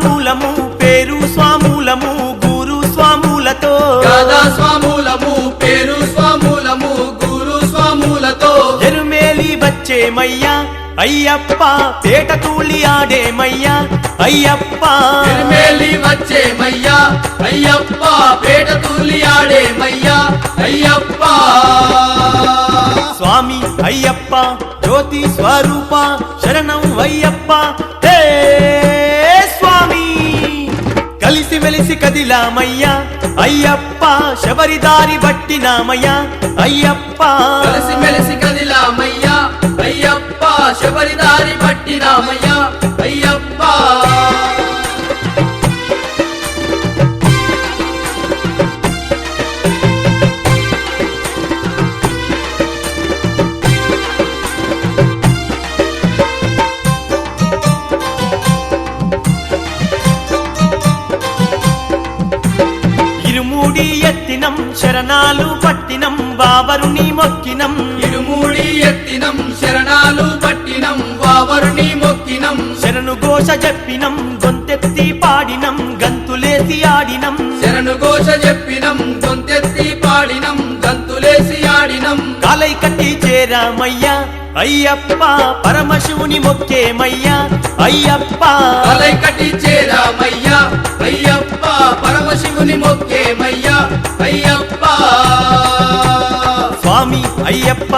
స్వామూలము పేరు స్వామూలము గురు స్వాములతో గాదా స్వామూలము పేరు స్వామూలము గురు స్వాములతో ఎరుమేలి వచ్చేమయ్యా అయ్యప్ప పేట తూలి ఆడేమయ్యా అయ్యప్ప ఎరుమేలి వచ్చేమయ్యా అయ్యప్ప పేట తూలి ఆడేమయ్యా అయ్యప్ప స్వామి అయ్యప్ప జ్యోతి స్వరూప శరణం అయ్యప్ప హే స్వామి కలిసి వెలిసి కదిలామయ్యా అయ్యప్ప శబరిదారి బట్టినామయ్యా అయ్యప్ప కలిసి మెలిసి కదిలామయ్యా అయ్యప్ప శబరిదారి పట్టినామయ్యా అయ్యప్ప ఇరుమూడి ఎత్తినం శరణాలు పట్టినం బావరుని మొక్కినం ఇరుమూడి ఎత్తినం శరణాలు పట్టినం వావరుని మొక్కినం శరణు ఘోష చెప్పినం గొంతెత్తి పాడినం గంతులేసి ఆడినం శరణు ఘోష చెప్పినం గొంతెత్తి పాడినం గంతులేసి ఆడినం కాలై కట్టి చేరామయ్యా అయ్యప్ప పరమశివుని మొక్కేమయ్యా అయ్యప్ప తలై కట్టి చేరామయ్యా అయ్యప్ప పరమశివుని మొక్కేమయ్యా అయ్యప్ప స్వామి అయ్యప్ప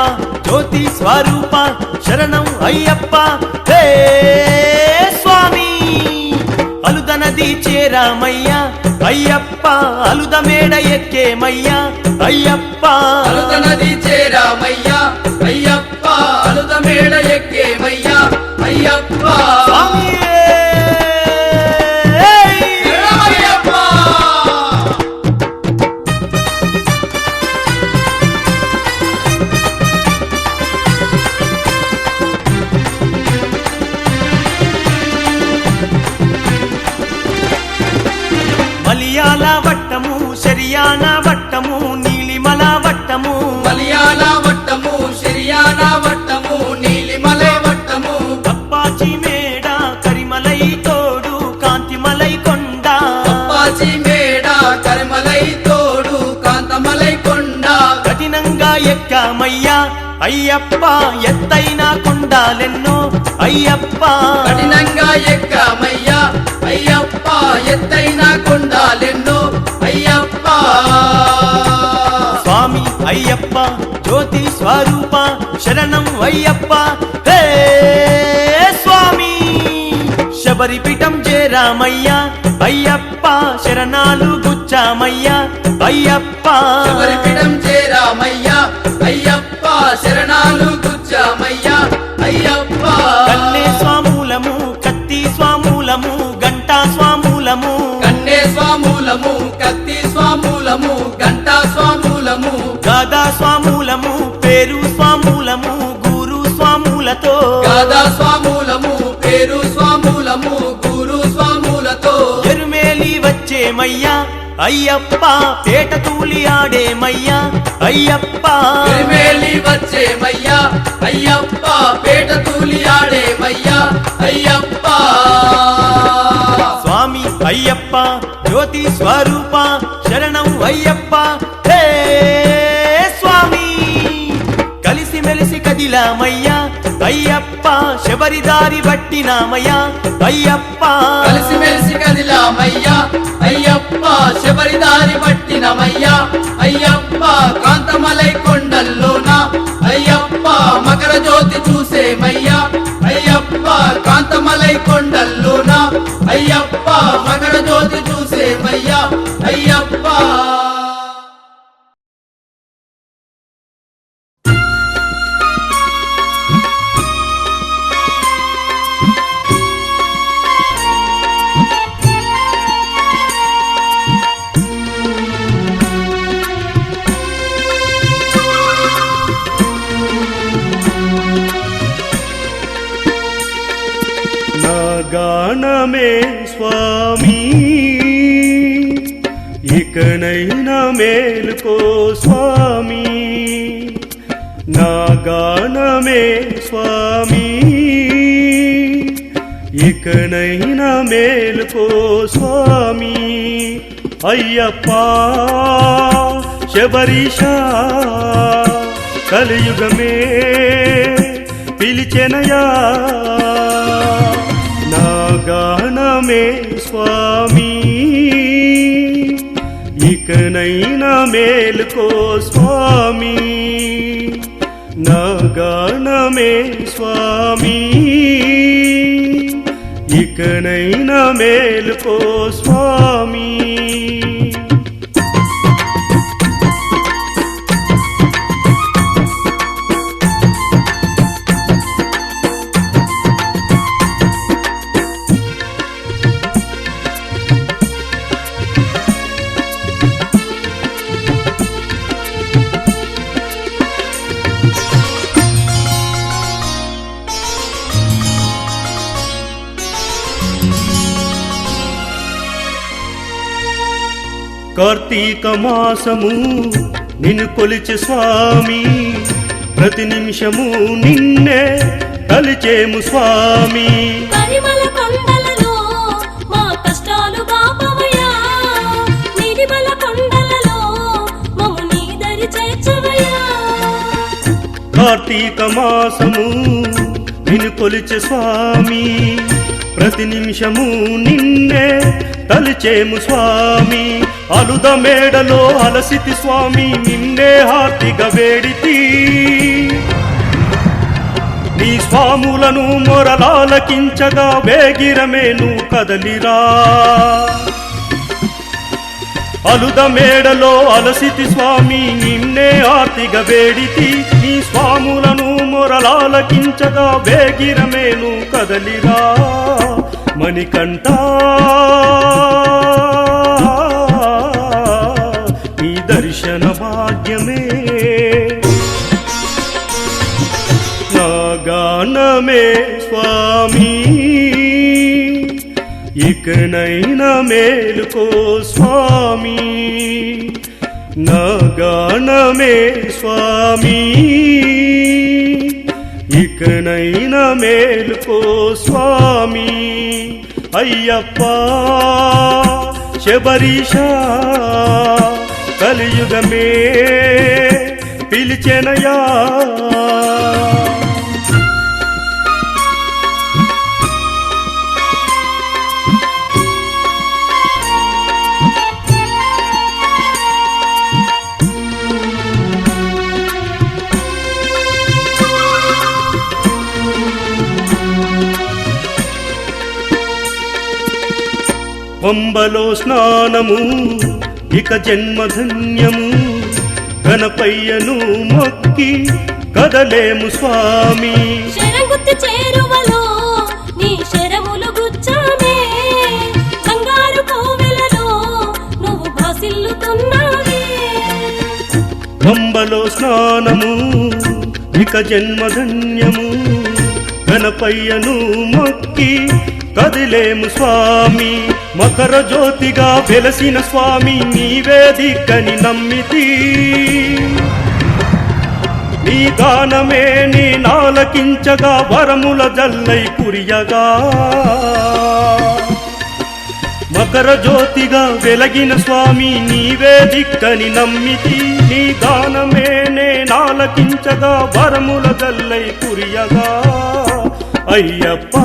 జ్యోతి స్వరూప శరణం అయ్యప్ప హే స్వామి అలుద నది చేరామయ్యా అయ్యప్ప అలుద మేడ ఎక్కేమయ్యా అయ్యప్ప అలుద నది చేరామయ్యా అయ్యప్ప అలుద మేడ ఎక్కేమయ్యా అయ్యప్ప స్వామియే! శరణమయ్యప్ప మలియాల వట్టము శరియాన వట్టము నీలిమల వట్టము మలయాళ వట్టము శరియానా వట్టము నీలిమలై వట్టము అప్పాచి మేడ కరిమలై తోడు కాంతిమలై కొండ అప్పాచి మేడ కరిమలై తోడు కాంతమలై కొండ కఠినంగా ఎక్కామయ్యా అయ్యప్ప ఎత్తైన కొండాలెన్నో అయ్యప్ప కఠినంగా ఎక్కామయ్యా అయ్యప్ప ఎత్తైన కొండాలెన్నో అయ్యప్ప స్వామి అయ్యప్ప జ్యోతి స్వరూప శరణం అయ్యప్ప హే స్వామి శబరిపీఠం చేరామయ్యా అయ్యప్ప శరణాలు గుచ్చామయ్యా అయ్యప్ప శబరిపీఠం చేరామయ్యా అయ్యప్ప శరణాలు గుచ్చామయ్యా అయ్యప్ప కన్నే స్వామూలము కత్తి స్వామూలము గంటా స్వామూలము కన్నే స్వామూలము కత్తి స్వామూలము గంటా స్వామూలము గాదా స్వామూలము పేరు స్వామూలము గురు స్వాములతో గాదా స్వామూలము పేరు స్వామూలము గురు స్వాములతో ఎరుమేలి వచ్చేమయ్యా అయ్యప్ప పేట తూలి ఆడేమయ్యా అయ్యప్ప ఎరుమేలి వచ్చేమయ్యా అయ్యప్ప పేట తూలి ఆడేమయ్యా అయ్యప్ప స్వామి అయ్యప్ప జ్యోతి స్వరూప శరణం అయ్యప్ప హే స్వామి కలిసి మెలిసి కదిలామయ్యా అయ్యప్ప శబరిదారి బట్టినామయ్యా అయ్యప్ప కలిసి మెలిసి కదిలామయ్యా అయ్యప్ప శబరిదారి పట్టినమయ్యా అయ్యప్ప కాంతమలై కొండల్లోన అయ్యప్ప మకర జ్యోతి చూసేమయ్యా అయ్యప్ప కాంతమలై కొండల్లోన అయ్యప్ప మకర జ్యోతి చూసేమయ్యా అయ్యప్ప గానమే స్వామి ఇకనైనా మేలుకో స్వామి నా గానమే స్వామి ఇక ఇకనైనా మేలుకో స్వామి అయ్యప్ప శబరీష కలియుగమే పిలిచెనయా నా గానమే స్వామి ఇకనైనా మేలుకో స్వామి నా గానమే స్వామి ఇకనైనా మేలుకో స్వామి కార్తీక మాసము నిన్ను కొలిచే స్వామి ప్రతి నిమిషము నిన్నే తలిచేము స్వామి పరిమళ కొండలలో మా కష్టాలు బాపవయ్యా నిర్మల కొండలలో మమ్ము నీ దరి చేర్చవయ్యా కార్తీక మాసము నిన్ను కొలిచే స్వామి ప్రతి నిమిషము నిన్నే తలిచేము స్వామి అలుద మేడలో అలసితి స్వామి నిన్నే హార్దిగా వేడితి నీ స్వాములను మొరలాలకించగా వేగిరమేను కదలిరా అలుద మేడలో అలసితి స్వామి నిన్నే హార్దిగా వేడితి నీ స్వాములను మొరలాలకించగా వేగిరమేను కదలిరా మణికంఠ నీ దర్శన భాగ్యమే నా గానమే స్వామి ఇకనైనా మేలుకో స్వామి నా గానమే స్వామి ఇకనైనా మేలుకో స్వామి అయ్యప్ప శబరీష కలియుగమే పిలిచెనయా పంబలో స్నానము ఇక జన్మధన్యము గణపయ్యను మొక్కి కదలేము స్వామి శరంగుత్తి చేరువలో నీ శరములు గుచ్చామే బంగారు కోవెలలో నువ్వు భాసిల్లుతున్నావే పంబలో స్నానము ఇక జన్మధన్యము గణపయ్యను మొక్కి కదిలేము స్వామి మకర జ్యోతిగా వెలసిన స్వామి నీవే దిక్కని నమ్మితి నీ గానమే నీ నాలకించగా వరముల జల్లై కురియగా మకర జ్యోతిగా వెలగిన స్వామి నీవే దిక్కని నమ్మితి నీ గానమే నే నాలకించగా వరముల జల్లై కురియగా అయ్యప్ప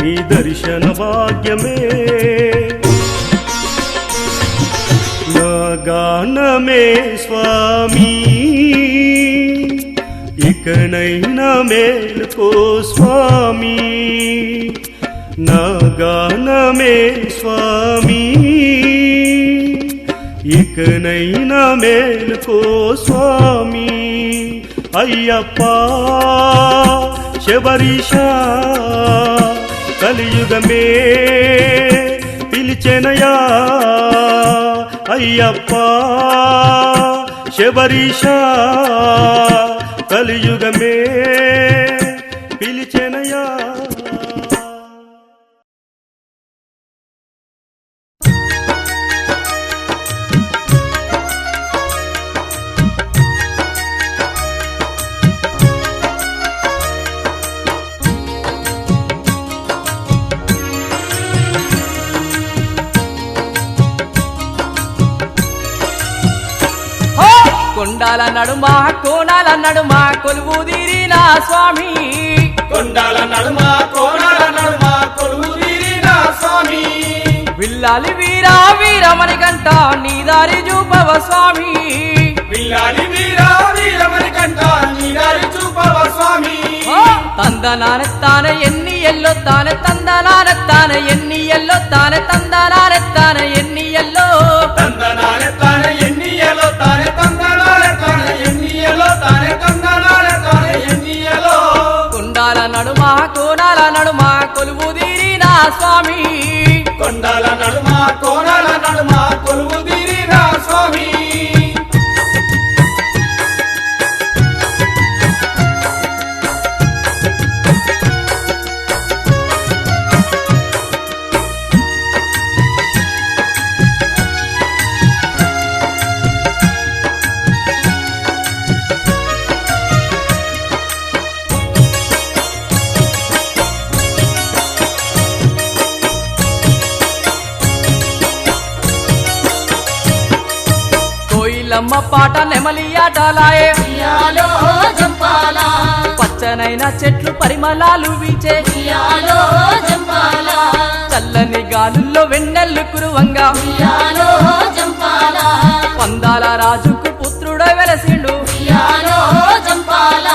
నీ దర్శన భాగ్యమే నా గానమే స్వామి ఇకనైనా మేలుకో స్వామి నా గానమే స్వామి ఇకనైనా మేలుకో స్వామి అయ్యప్ప శబరీష కలియుగమే పిలిచెనయా అయ్యప్ప శబరీష కలియుగమే పిలిచెనయా కొండాల నడుమ కోణాల నడుమ కొలువు తీరిన స్వామి కొండాల నడుమ కోణాల నడుమ కొలువు తీరిన స్వామి విల్లాలి వీరా వీరమణి గంట నీ దారి చూపవ స్వామి విల్లాలి వీరా వీరమణి కంట నీ దారి చూపవ స్వామి తందనానెత్తాన ఎన్ని ఎల్లో తానే తందనానెత్తాన ఎన్ని ఎల్లో తానే తందనానెత్తాన ఎన్ని ఎల్లో తందనాలే తానే ఎన్నియలో తానే తందనాలే తానే ఎన్నియలో తానే తందనాలే తానే ఎన్నియలో కొండాల నడుమ కోణాల నడుమ కొలువు తీరిన స్వామి కొండాల నడుమ కోణాల నడుమ కొలువు తీరిన స్వామి కోయిలమ్మ పాట నెమలి ఆటలాయే ఉయ్యాలో జంపాల పచ్చనైన చెట్లు పరిమళాలు వీచే ఉయ్యాలో జంపాల చల్లని గాలుల్లో వెన్నెల్లు కురువంగా ఉయ్యాలో జంపాల పందాల రాజుకు పుత్రుడై వెలసిండు ఉయ్యాలో జంపాల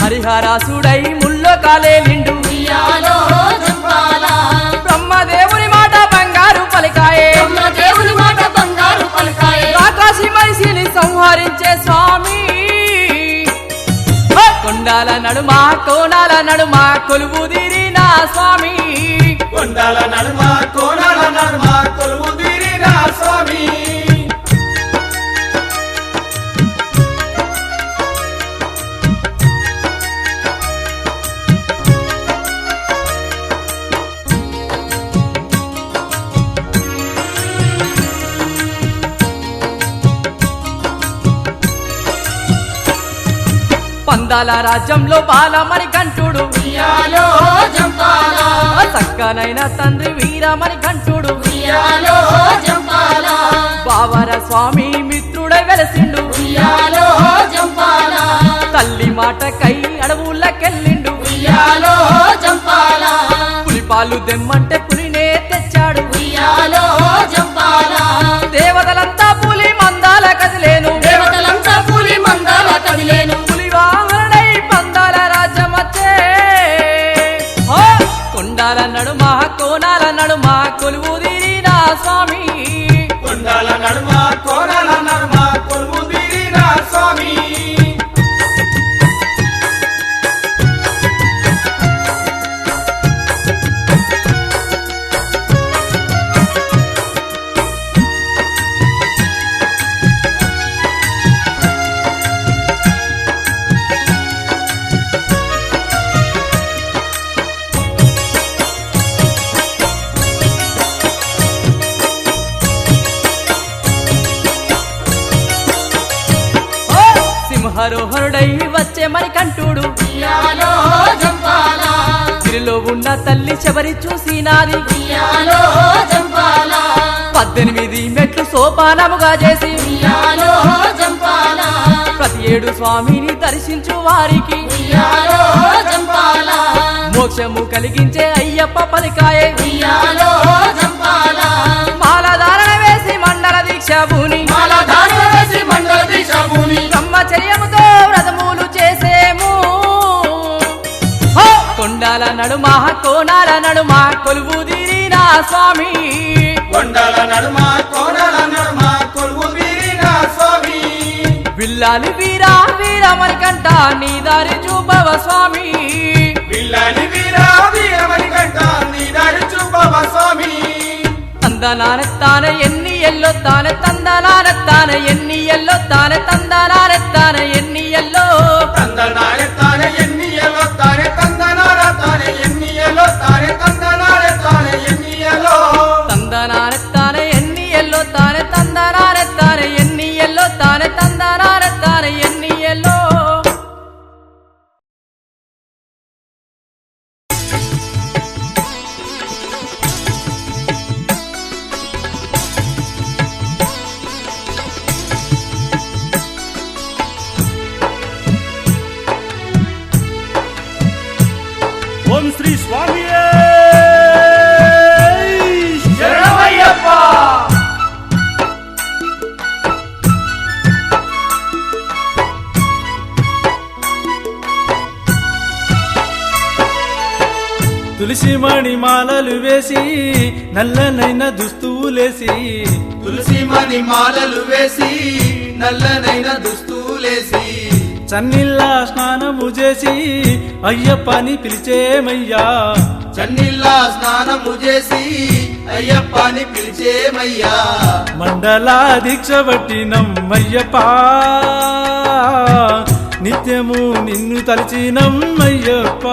హరిహరాసుడై ముల్లో కాలేలిండు ఉయ్యాలో జంపాల బ్రహ్మదేవుని మాట బంగారు పలికాయే దేవుని మాట బంగారు పలకాయే ఆకాశి మనిషిని సంహరించే స్వామి కొండాల నడుమ కోణాల నడుమ కొలువు తీరిన స్వామి కొండాల నడుమ కోణాల నడుమ కొలువు తీరిన స్వామి పందాల రాజ్యంలో బాలమణి కంఠుడు ఉయ్యాలో జంపాల చక్కనైన తండ్రి వీరమణి కంఠుడు ఉయ్యాలో జంపాల బావర స్వామి మిత్రుడై వెలసిండు ఉయ్యాలో జంపాల తల్లి మాటకై అడవులకెళ్ళిండు ఉయ్యాలో జంపాల పులిపాలు దెమ్మంటే పులినే తెచ్చాడు ఉయ్యాలో జంపాల దేవతలంతా పులి మందాల కదిలేను దేవతలంతా పూలి మందాల కదిలేను పులివాహనై పందాల రాజ్యమచ్చే కొండాల నడుమ కోణాల నడుమ కొలువు తీరిన స్వామి కొండాల నడుమ కోణాల నడుమ కొలువు తీరిన స్వామి సింహరోహరుడై వచ్చే మరి కంఠుడు ఉయ్యాలో జంపాల గిరిలో ఉన్న తల్లి శబరి చూసినాది ఉయ్యాలో జంపాల 18 మెట్లు సోపానముగా చేసి ఉయ్యాలో జంపాల ప్రతి ఏడు స్వామిని దర్శించు వారికి ఉయ్యాలో జంపాల మోక్షము కలిగించే అయ్యప్ప పలికాయే ఉయ్యాలో జంపాల మాలధారణ వేసి మండల దీక్ష భూని మాల ధారణ వేసి మండల దీక్ష భూమి బ్రహ్మచర్యముతో వ్రతములు చేసేము కొండాల నడుమ కోణాల నడుమ కొలువు తీరిన స్వామి కొండాల నడుమ కోణాల నడుమ కొలువు తీరిన స్వామి విల్లాలి వీరా వీరమణి కంట నీ దారి చూపవ స్వామి విల్లాలి వీరా వీరమణి కంట నీ దారి చూపవ స్వామి తందనానెత్తాన ఎన్ని ఎల్లో తానే తందనానెత్తాన ఎన్ని ఎల్లో తానే తందనానెత్తాన ఎన్ని ఎల్లో తందనాలే తానే ఎన్నియలో తానే తందనాల తానే ఎన్నియలో తానే తందనాలే తానే ఎన్నియలో తందనానెత్తాన ఎన్ని ఎల్లో తానే తందనానెత్తాన ఎన్ని ఎల్లో తానే తందనానెత్తాన ఎన్ని ఎల్లో స్వామియే శరణమయ్యప్ప తులసి మణి మాలలు వేసి నల్లనైన దుస్తువులేసి తులసి మణి మాలలు వేసి నల్లనైన దుస్తులేసి చన్నిల్లా స్నానము చేసి అయ్యప్పని పిలిచేమయ్యా చన్నిల్లా స్నానము చేసి అయ్యప్పని పిలిచేమయ్యా మండల దీక్ష పట్టినం అయ్యప్ప నిత్యము నిన్ను తలచినం అయ్యప్ప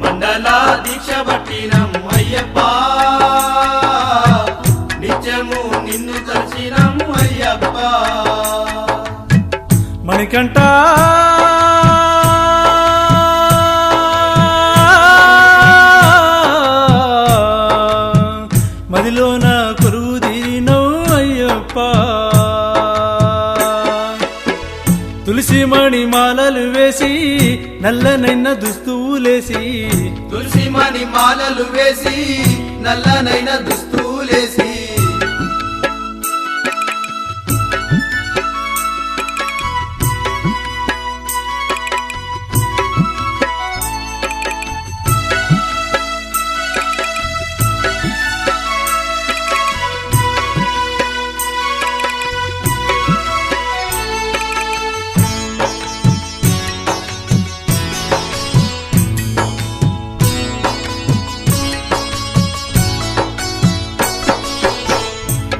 మండల దీక్ష పట్టినం అయ్యప్ప నిత్యము నిన్ను తలచినం అయ్యప్ప మణికంఠ మదిలోన కొరువు తీరినవు అయ్యప్ప తులసి మణి మాలలు వేసి నల్లనైన దుస్తువులేసి తులసి మణి మాలలు వేసి నల్లనైన దుస్తులేసి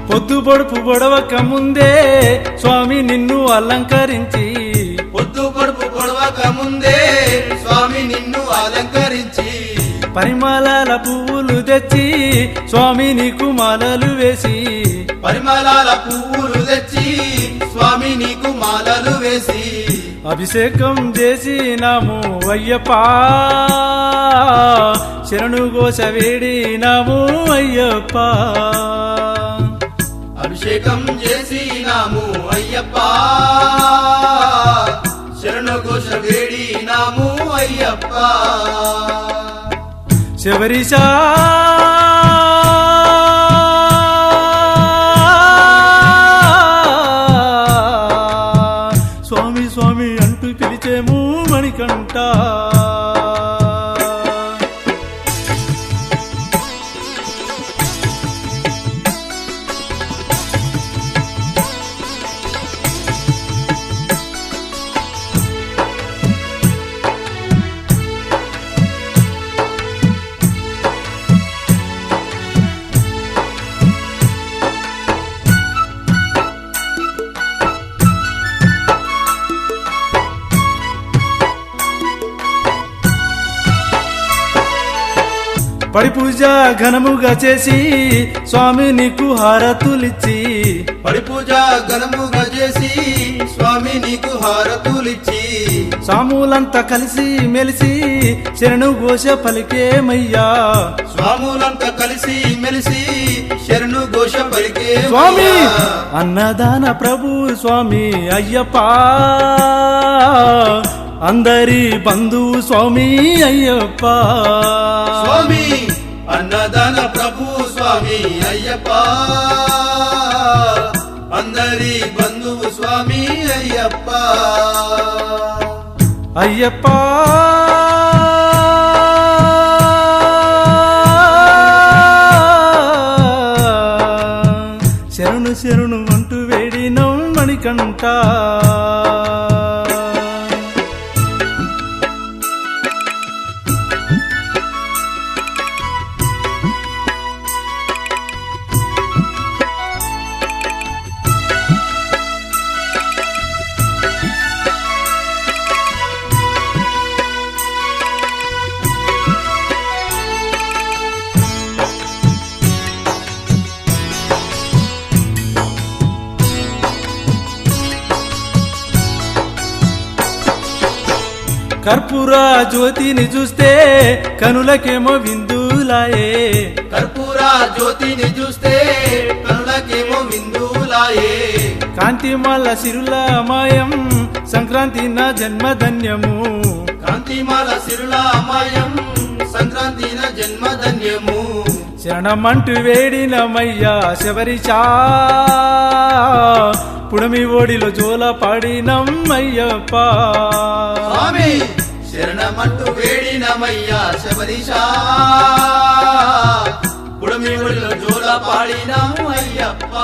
పొద్దు పొడుపు పొడవక ముందే స్వామి నిన్ను అలంకరించి పొద్దు పొడుపు పొడవక ముందే స్వామి నిన్ను అలంకరించి పరిమళాల పువ్వులు తెచ్చి స్వామి నీకు మాలలు వేసి పరిమళాల పువ్వులు తెచ్చి స్వామి నీకు మాలలు వేసి అభిషేకం చేసినాము అయ్యప్ప శరణు ఘోష వేడినాము అయ్యప్ప అభిషేకం చేసినాము అయ్యప్ప శరణు ఘోష వేడినాము అయ్యప్ప శబరిషా స్వామి స్వామి అంటూ పిలిచేము మణికంఠ పడి పూజ ఘనముగా చేసి స్వామి నీకు హారతులిచ్చి పడి పూజ ఘనముగా చేసి స్వామి నీకు హారతులిచ్చి సాములంతా కలిసి మెలిసి శరణు ఘోష పలికేమయ్యా స్వాములంతా కలిసి మెలిసి శరణు ఘోష పలికే స్వామి అన్నదాన ప్రభు స్వామి అయ్యప్ప అందరి బంధువు స్వామి అయ్యప్ప స్వామి అన్నదాన ప్రభు స్వామి అయ్యప్ప అందరి బంధువు స్వామి అయ్యప్ప అయ్యప్ప శరణు శరణు అంటూ వేడినం మణికంఠ కర్పూర జ్యోతిని చూస్తే కనులకేమో విందులాయే కర్పూర జ్యోతిని చూస్తే కనులకేమో విందులాయే కాంతిమాల సిరుల మాయం సంక్రాంతి నా జన్మధన్యము కాంతిమాల సిరుల అమాయం సంక్రాంతిన జన్మధన్యము శరణమంటూ వేడినమయ్యా శబరిచా పుడమి ఓడిలో జోల పాడినమ్మయ్యప్ప స్వామి శరణమంటూ వేడినమయ్యా శబరీషా పుడమి ఒడిలో జోల పాడినాము అయ్యప్ప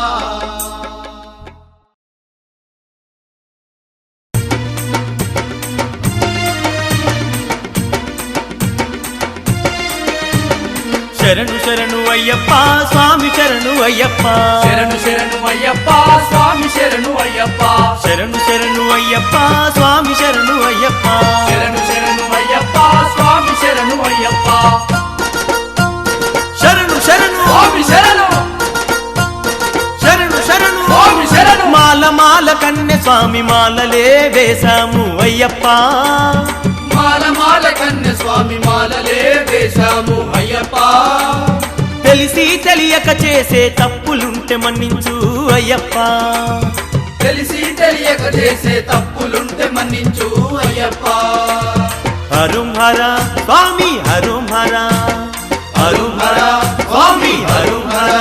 శరణు శరణు అయ్యప్ప స్వామి శరణు అయ్యప్ప శరణు శరణు అయ్యప్ప స్వామి శరణు అయ్యప్ప శరణు శరణు అయ్యప్ప స్వామి శరణు అయ్యప్ప శరణు శరణు అయ్యప్ప స్వామి శరణు అయ్యప్ప శరణు శరణు స్వామి శరణు శరణు శరణు స్వామి శరణు మాల మాల కన్నె స్వామి మాలలే వేశాము అయ్యప్ప మాల మాల కన్య స్వామి మాలలే వేశాము అయ్యప్ప తెలిసి తెలియక చేసే తప్పులుంటే మన్నించు అయ్యప్ప తెలిసి తెలియక చేసే తప్పులుంటే మన్నించు అయ్యప్ప హరుం హర స్వామి హరుం హర హరుం హర స్వామి హరుం హర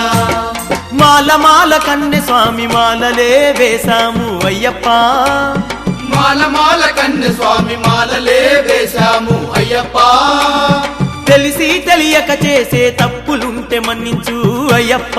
మాల మాల కన్నె స్వామి మాలలే వేశాము అయ్యప్ప మాల మాల కన్య స్వామి మాలలే వేశాము అయ్యప్ప తెలిసి తెలియక చేసే తప్పులుంటే మన్నించు అయ్యప్ప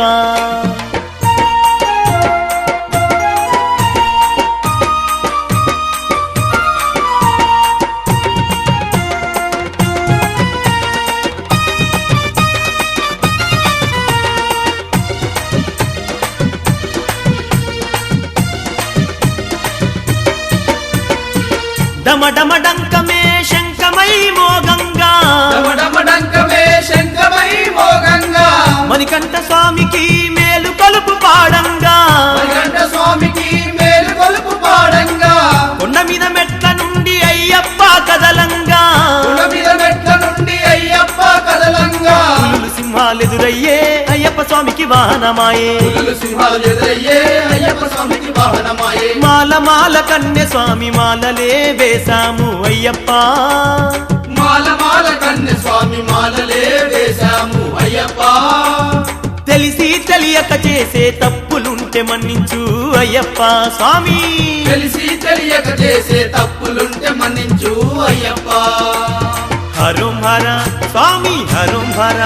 డమడమడంకమే శంఖమై మోగంగా డమడమడంకమే శంఖమై మోగంగా మణికంఠ స్వామికి మేలు కలుపు పాడంగా మణికంఠ స్వామికి మేలు కొలుపు పాడంగా కొండ మీద మెట్ల నుండి అయ్యప్ప కదలంగా కొండ మీద మెట్ల నుండి అయ్యప్ప కదలంగా పులులు సింహాలెదురయ్యే అయ్యప్ప స్వామికి వాహనమాయే పులులు సింహాలు ఎదురయ్యే అయ్యప్ప స్వామికి వాహనమాయే మాల మాల కన్నె స్వామి మాలలే వేశాము అయ్యప్ప మాల మాల కన్య స్వామి మాలలే వేశాము అయ్యప్ప తెలిసి తెలియక చేసే తప్పులుంటే మన్నించు అయ్యప్ప స్వామి తెలిసి తెలియక చేసే తప్పులుంటే మన్నించు అయ్యప్ప హరుం హర స్వామి హరుం హర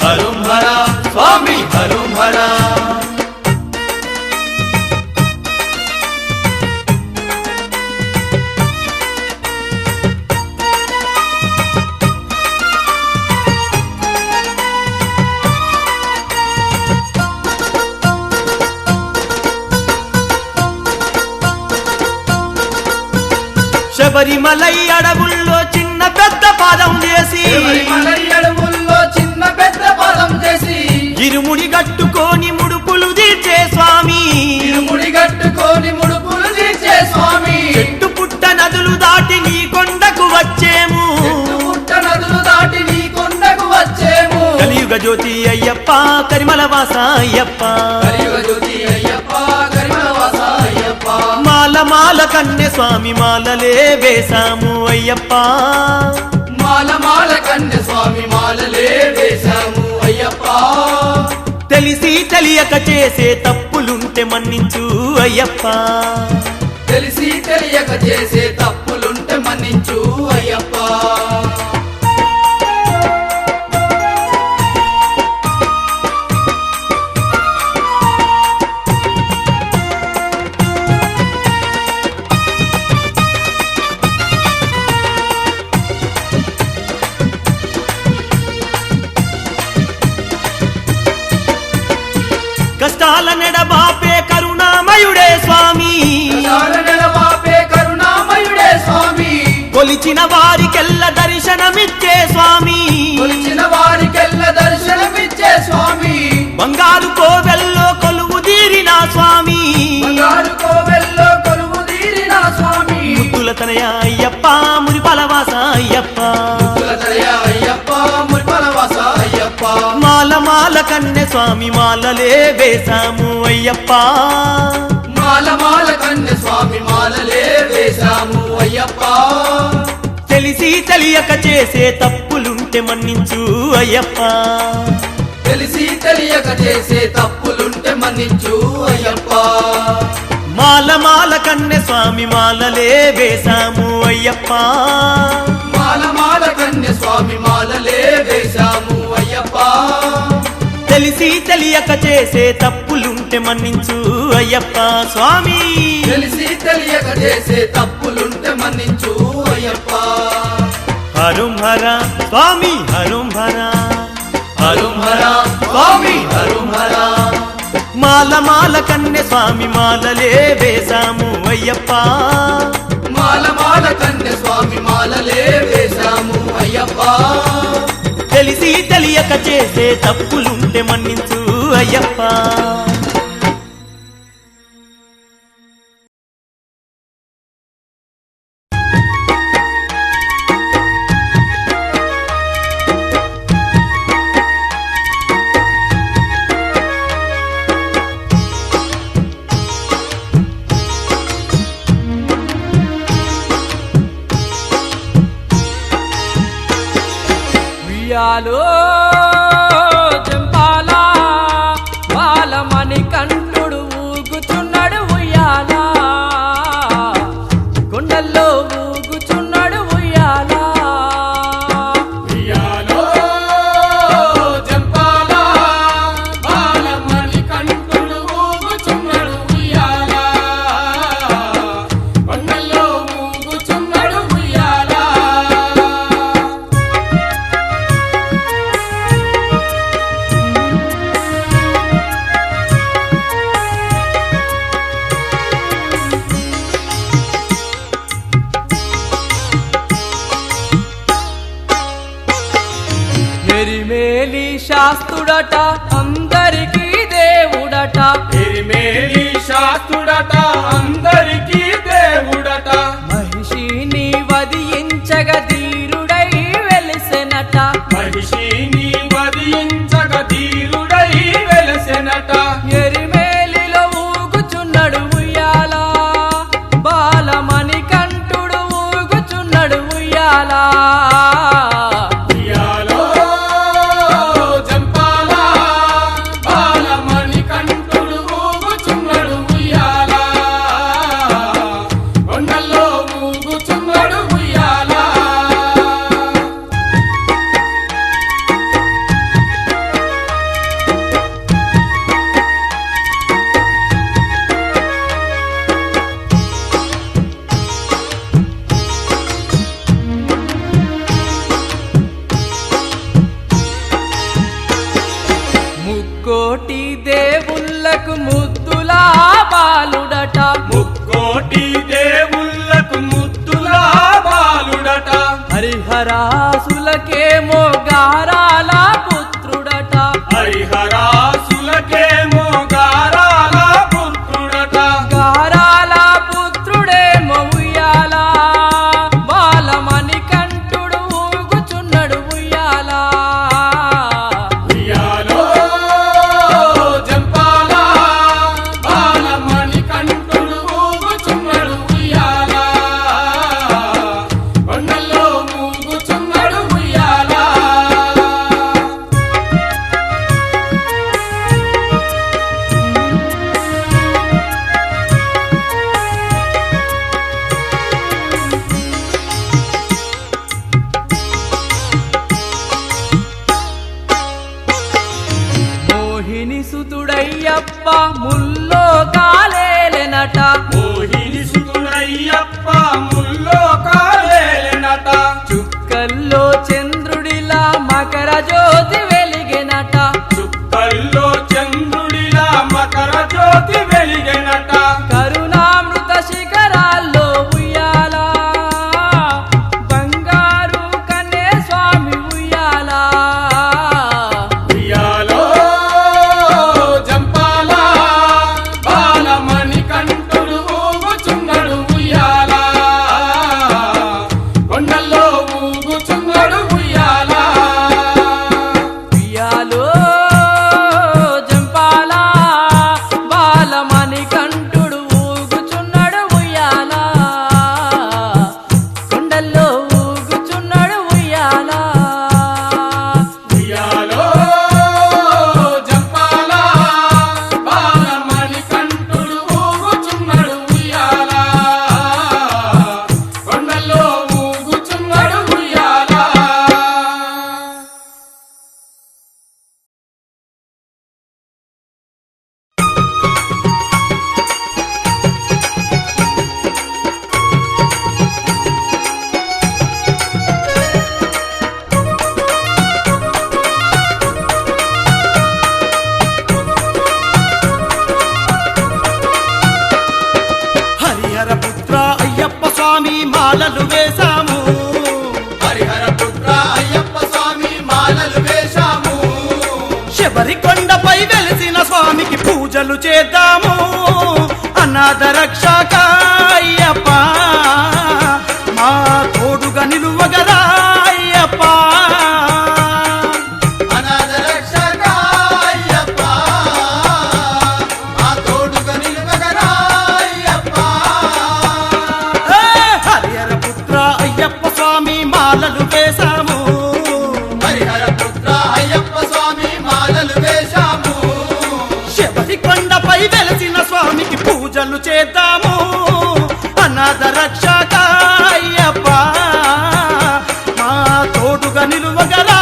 హరుం హర స్వామి హరుం హర శబరిమలై అడవుల్లో చిన్న పెద్ద పాదం చేసి శబరిమలై అడవుల్లో చిన్న పెద్ద పదం చేసి ఇరుముడి కట్టుకొని ముడుపులు తీర్చే స్వామి ఇరుముడి కట్టుకొని ముడుపులు తీర్చే స్వామి చెట్టు పుట్ట నదులు దాటి నీ కొండకు వచ్చేము పుట్ట నదులు దాటి నీ కొండకు వచ్చేము కలియుగ జ్యోతి అయ్యప్ప కరిమల వాస అయ్యప్ప కలియుగ జ్యోతి అయ్యప్ప కరిమల వాస అయ్యప్ప మాల మాల కన్నె స్వామి మాలలే వేశాము అయ్యప్ప మాల మాల కన్య స్వామి మాలలే వేశాము అయ్యప్ప తెలిసి తెలియక చేసే తప్పులుంటే మన్నించు అయ్యప్ప తెలిసి తెలియక చేసే తప్పులుంటే మన్నించు అయ్యప్ప కష్టాల నెడబాపే కరుణామయుడే స్వామి బాపే కరుణామయుడే స్వామి కొలిచిన వారికెల్ల దర్శనమిచ్చే స్వామి కొలిచిన వారికెల్ల దర్శనమిచ్చే స్వామి బంగారు కోవెల్లో కొలువు తీరిన స్వామి బంగారు కోవెల్లో కొలువు తీరిన స్వామి ముద్దుల తనయ అయ్యప్ప మురిపల వాస అయ్యప్ప కులతలయ అయ్యప్ప మురిపల వాస అయ్యప్ప మాల మాల కన్నె స్వామి మాలలే వేశాము అయ్యప్ప మాల మాల కన్య స్వామి మాలలే వేశాము అయ్యప్ప తెలిసి తెలియక చేసే తప్పులుంటే మన్నించు అయ్యప్ప తెలిసి తెలియక చేసే తప్పులుంటే మన్నించు అయ్యప్ప మాల మాల కన్నె స్వామి మాలలే వేశాము అయ్యప్ప మాల మాల కన్య స్వామి మాలలే వేశాము అయ్యప్ప తెలిసి తెలియక చేసే తప్పులుంటే మన్నించు అయ్యప్ప స్వామి తెలిసి తెలియక చేసే తప్పులుంటే మన్నించు అయ్యప్ప హరుం హర స్వామి హరుం హర హరుం హర స్వామి హరుం హర మాల మాల కన్నె స్వామి మాలలే వేశాము అయ్యప్ప మాల మాల కన్య స్వామి మాలలే వేశాము అయ్యప్ప తెలిసి తెలియక చేసే తప్పులుంటే మన్నించు అయ్యప్ప ఉయ్యాలో జంపాల బాలమణి కంఠుడు ఊగుచున్నాడు ఉయ్యాల కొండల్లో ఊగుచున్నాడు ఉయ్యాల ఉయ్యాలో జంపాల బాలమణి కంఠుడు ఊగుచున్నాడు ఉయ్యాల కొండల్లో ఊగుచున్నాడు ఉయ్యాల ఎరిమేలి శాస్త్రుడట అందరికీ దేవుడట ఎరిమేలి శాస్త్రుడట అందరికీ దేవుడట మహిషిని వధించగ ధీరుడై వెలిసెనట మహిషిని వధించగ ధీరుడై వెలసెనట ఎరిమేలిలో ఊగుచున్నాడు ఉయ్యాల బాలమణి కంఠుడు ఊగుచున్నాడు ఉయ్యాల ఉయ్యాలో జంపాల బాలమణి కంఠుడు ఊగుచున్నాడు ఉయ్యాల కొండల్లో ఊగుచున్నాడు ఉయ్యాల ముక్కోటి దేవుళ్ళకు ముద్దులా బాలుడట ముక్కోటి దేవుళ్ళకు ముద్దులా బాలుడట హరిహరాసులకేమో గారాల పుత్రుడట హరిహరాసులకేమో గారాల పుత్రుడట గారాల పుత్రుడేమో ఉయ్యాల బాలమణి కంఠుడు ఊగుచున్నాడు ఉయ్యాల ఉయ్యాలో జంపాల బాలమణి కంఠుడు ఊగుచున్నాడు ఉయ్యాల కొండల్లో ఊగుచున్నాడు ఉయ్యాల ఉయ్యాలో జంపాల బాలమణి కంఠుడు ఊగుచున్నాడు ఉయ్యాల కొండల్లో ఊగుచున్నాడు ఉయ్యాల ఉయ్యాలో జంపాల బాలమణి కంఠుడు ఊగుచున్నాడు ఉయ్యాల కొండల్లో ఊగుచున్నాడు ఉయ్యాల ఉయ్యాలో జంపాల బాలమణి కంఠుడు ఊగుచున్నాడు ఉయ్యాల మోహిని సుతుడయ్యప్ప ముల్లో కాలేలెనట మోహిని సుతుడయ్యప్ప ముల్లో కాలేలెనట చుక్కల్లో చంద్రుడిలా మకర జ్యోతి వెలిగెనట చుక్కల్లో చంద్రుడిలా మకర జ్యోతి వెలిగెనట కరుణామృత శిఖరాల్లో ఉయ్యాల బంగారు కన్నే స్వామి ఉయ్యాల ఉయ్యాలో జంపాల బాలమణి కంఠుడు ఊగుచున్నాడు ఉయ్యాల కొండల్లో ఊగుచున్నాడు ఉయ్యాల పూజలు చేద్దాము అనాథ రక్షక అయ్యప్ప మా తోడుగా నిలువగరా అయ్యప్ప అనాథ రక్షక అయ్యప్ప మా తోడుగా నిలువగరా అయ్యప్ప హరిహర పుత్ర అయ్యప్ప స్వామి మాలలు వేశాము హరిహర పుత్ర అయ్యప్ప స్వామి మాలలు వేశాము శబరి కొండపై వెలసిన స్వామికి పూజలు చేద్దాము అనాథ రక్షక అయ్యప్ప మా తోడుగా నిలువగరా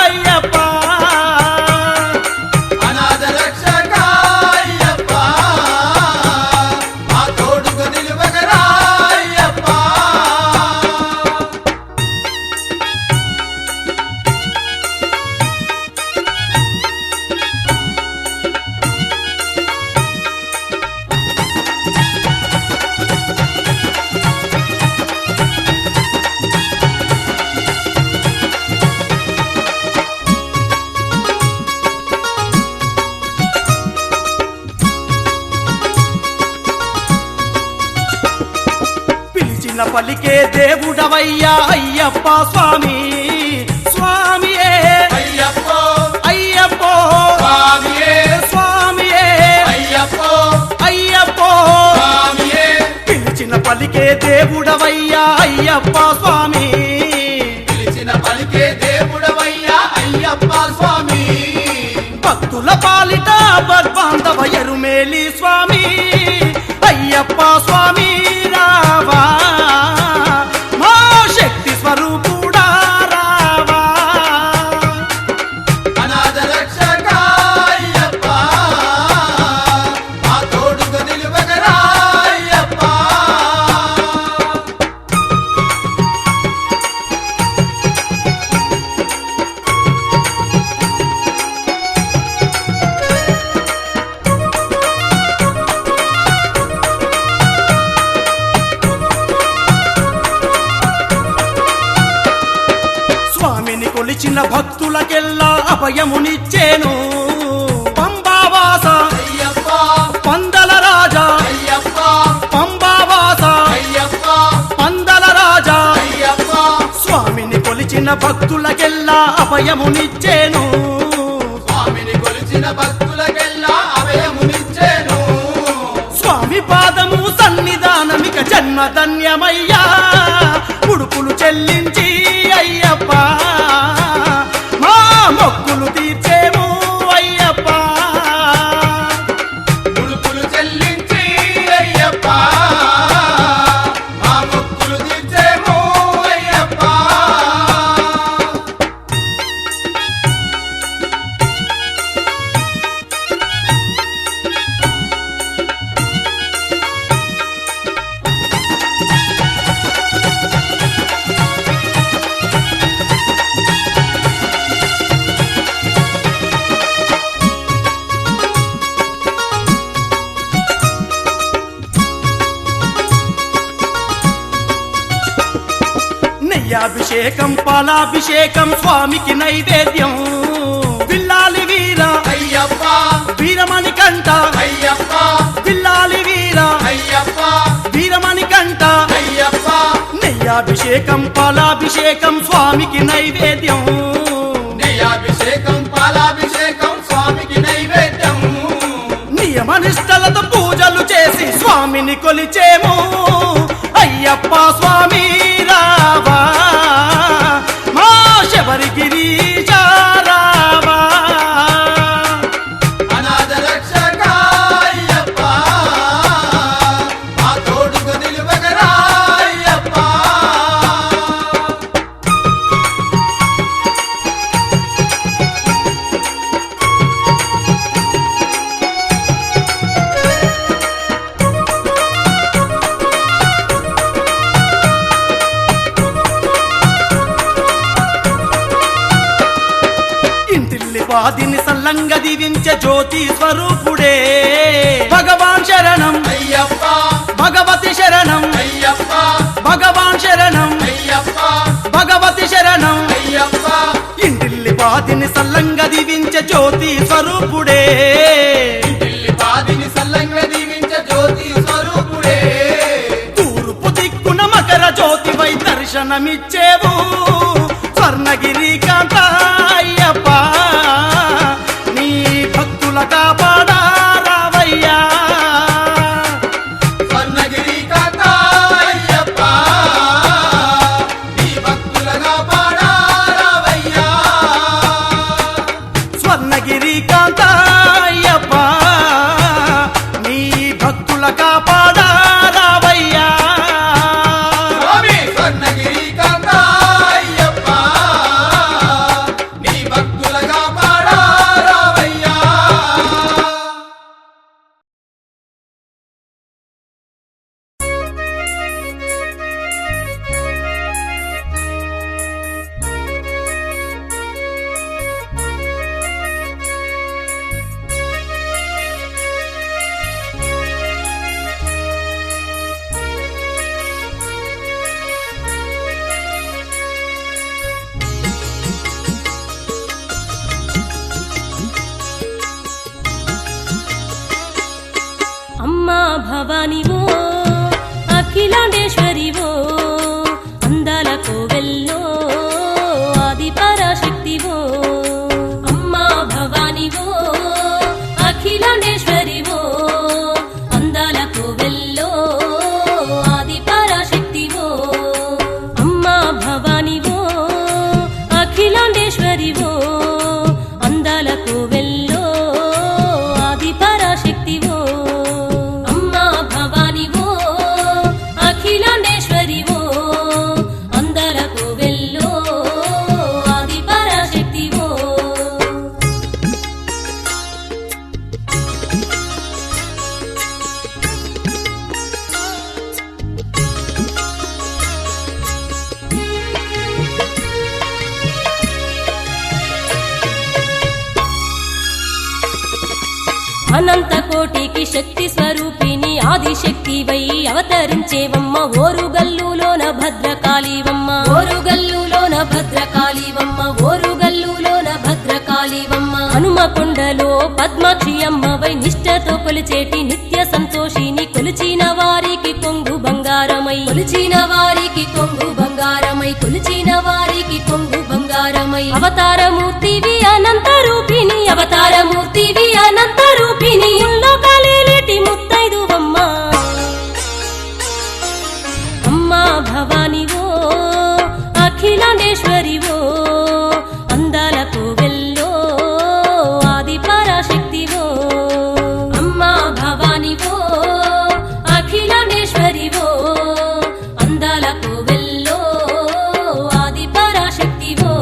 అయ్యప్ప అనాథ రక్షక అయ్యప్ప మా తోడుగా నిలువగరా అయ్యప్ప పిలిచిన పలికే దేవుడవయ్యా అయ్యప్ప స్వామి స్వామియే అయ్యప్ప అయ్యప్పో స్వామియే స్వామియే అయ్యప్ప అయ్యప్పో స్వామియే పిలిచిన పలికే దేవుడవయ్యా అయ్యప్ప స్వామి పిలిచిన పలికే దేవుడవయ్యా అయ్యప్ప స్వామి భక్తుల పాలిట బర్బాంధవ ఎరుమేలి స్వామి అయ్యప్ప స్వామి రావా మా శక్తి స్వరూపుడా రావా అనాథ రక్షక అయ్యప్ప మా తోడుగా నిలువగరా అయ్యప్ప స్వామిని కొలిచిన భక్తులకెల్లా అభయమునిచ్చేను పంబావాస అయ్యప్ప పందల రాజా అయ్యప్ప పంబావాస అయ్యప్ప పందల రాజా అయ్యప్ప స్వామిని కొలిచిన భక్తులకెల్లా అభయమునిచ్చేను స్వామిని కొలిచిన భక్తులకెల్లా అభయమునిచ్చేను స్వామి పాదము సన్నిధానమిక జన్మధన్యమయ్యా ఉడుపులు చెల్లించి అయ్యప్ప మా మొక్కులు తీర్చేము అయ్యప్ప ముడుపులు చెల్లించి అయ్యప్ప మా మొక్కులు తీర్చేము అయ్యప్ప నెయ్యాభిషేకం పాలాభిషేకం స్వామికి నైవేద్యం విల్లాలి వీర అయ్యప్ప వీరమణి కంట అయ్యప్ప విల్లాలి వీర అయ్యప్ప వీరమణి కంట అయ్యప్ప నెయ్యాభిషేకం పాలాభిషేకం స్వామికి నైవేద్యం నెయ్యాభిషేకం పాలాభిషేకం స్వామికి నైవేద్యం నియమనిష్టలతో పూజలు చేసి స్వామిని కొలిచేము అయ్యప్ప స్వామి రావా మా శబరిగిరి రావా అనాథ రక్షక అయ్యప్ప మా తోడుగా నిలువగరా అయ్యప్ప వాదిని సల్లంగా దీవించే జ్యోతి స్వరూపుడే భగవాన్ శరణం అయ్యప్ప భగవతి శరణం అయ్యప్ప భగవాన్ శరణం అయ్యప్ప భగవతి శరణం అయ్యప్ప ఇంటిల్లి వాదిని సల్లంగా దీవించే జ్యోతి స్వరూపుడే ఢిల్లీ దర్శనమిచ్చేవు స్వర్ణగిరి కాంత అయ్యప్ప నీ భక్తుల కాపాడా రావయ్యా స్వర్ణగిరి కాంత అయ్యప్ప నీ భక్తులగా పాడా రావయ్యా స్వర్ణగిరి కాంత అయ్యప్ప నీ భక్తుల కాపాడా రావయ్యా స్వామి స్వర్ణగిరి కాంత అయ్యప్ప నీ భక్తులగా పాడా రావయ్యా అమ్మా భవానివో అఖిలాండేశ్వరివో అందాల కోవెల్లో ఆది పరాశక్తివో అమ్మా భవానివో అఖిలాండేశ్వరివో అందాల కోవెల్లో ఆది పరాశక్తివో అమ్మా భవానివో అఖిలాండేశ్వరివో అందాల కోవెల్లో ఆది పరాశక్తివో అమ్మా భవానివో అఖిలాండేశ్వరివో అందర కోవెల్లో ఆది పరాశక్తివో అనంత కోటికి శక్తి స్వరూపిణి ఆదిశక్తివై అవతరించేవమ్మ ఓరుగల్లులోన భద్రకాళీవమ్మ ఓరుగల్లులోన భద్రకాళీవమ్మ ఓరుగల్లులోన భద్రకాళీవమ్మ హనుమకొండలో పద్మాక్షి అమ్మవై నిష్ఠతో కొలిచేటి నిత్య సంతోషిని కొలిచిన వారికి కొంగు బంగారమై కొలిచిన వారికి కొంగు బంగారమై కొలిచిన వారికి కొంగు బంగారమై అవతారమూర్తివి అనంత రూపిణి అవతారమూర్తివి అనంత రూపిణి లోకాలేటి ముత్తైదువమ్మ అమ్మా భవానివో అఖిలాండేశ్వరివో అందాల కోవెల్లో ఆది పరాశక్తివో అమ్మా భవానివో అఖిలాండేశ్వరివో అందాల కోవెల్లో ఆది పరాశక్తివో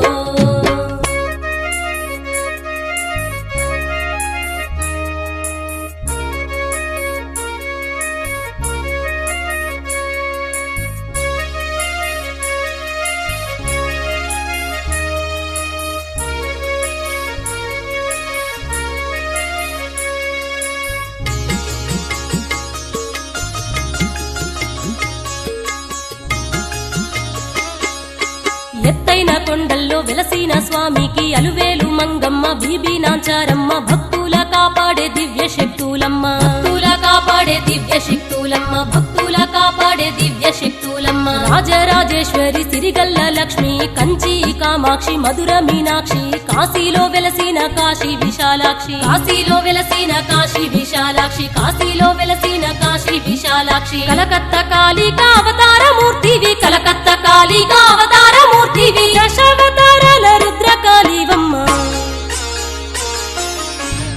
ఎత్తైన కొండల్లో వెలసిన స్వామికి అలువేలు మంగమ్మ బీబీ నాంచారమ్మ భక్తుల కాపాడే దివ్య శక్తులమ్మ భక్తుల కాపాడే దివ్య శక్తులమ్మ భక్తుల కాపాడే దివ్య శక్తులమ్మ రాజరాజేశ్వరి సిరిగల్ల లక్ష్మి కంచి కామాక్షి మధుర మీనాక్షి కాశీలో వెలసిన కాశీ విశాలాక్షి కాశీలో వెలసిన కాశీ విశాలాక్షి కాశీలో వెలసిన కాశీ విశాలాక్షి కలకత్త కాళికా అవతార మూర్తివి కలకత్త కాళికా అవతార మూర్తివి దశావతారాల రుద్రకాళీవమ్మ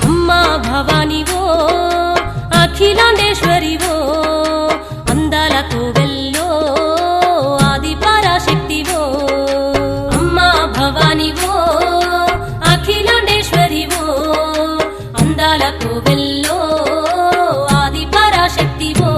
అమ్మా భవానివో అఖిలాండేశ్వరివో అందాల కోవెల్లో ఆది పరాశక్తివో అమ్మా భవానివో అఖిలాండేశ్వరివో అందాల కోవెల్లో ఆది పరాశక్తివో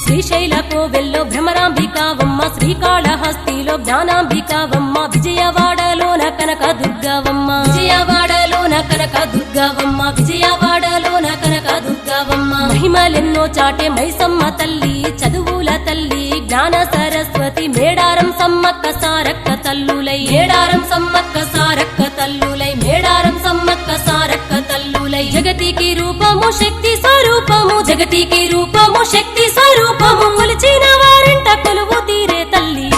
శ్రీశైల కోవెల్లో భ్రమరాంబికావమ్మ శ్రీకాళహస్తిలో జ్ఞానాంబికావమ్మ విజయవాడలోన కనక దుర్గవమ్మ విజయవాడలోన కనక దుర్గవమ్మ విజయవాడలోన కనక దుర్గవమ్మ మహిమలెన్నో చాటే మైసమ్మ తల్లి చదువుల జ్ఞాన సరస్వతి మేడారం సమ్మక్క సారక్క తల్లులై మేడారం సమ్మక్క సారక్క తల్లులై మేడారం సమ్మక్క సారక్క తల్లులై జగతికి రూపము శక్తి స్వరూపము జగతికి రూపము శక్తి స్వరూపము కొలిచిన వారింట కొలువు తీరే తల్లి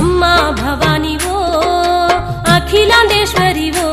అమ్మా భవానివో అఖిలాండేశ్వరివో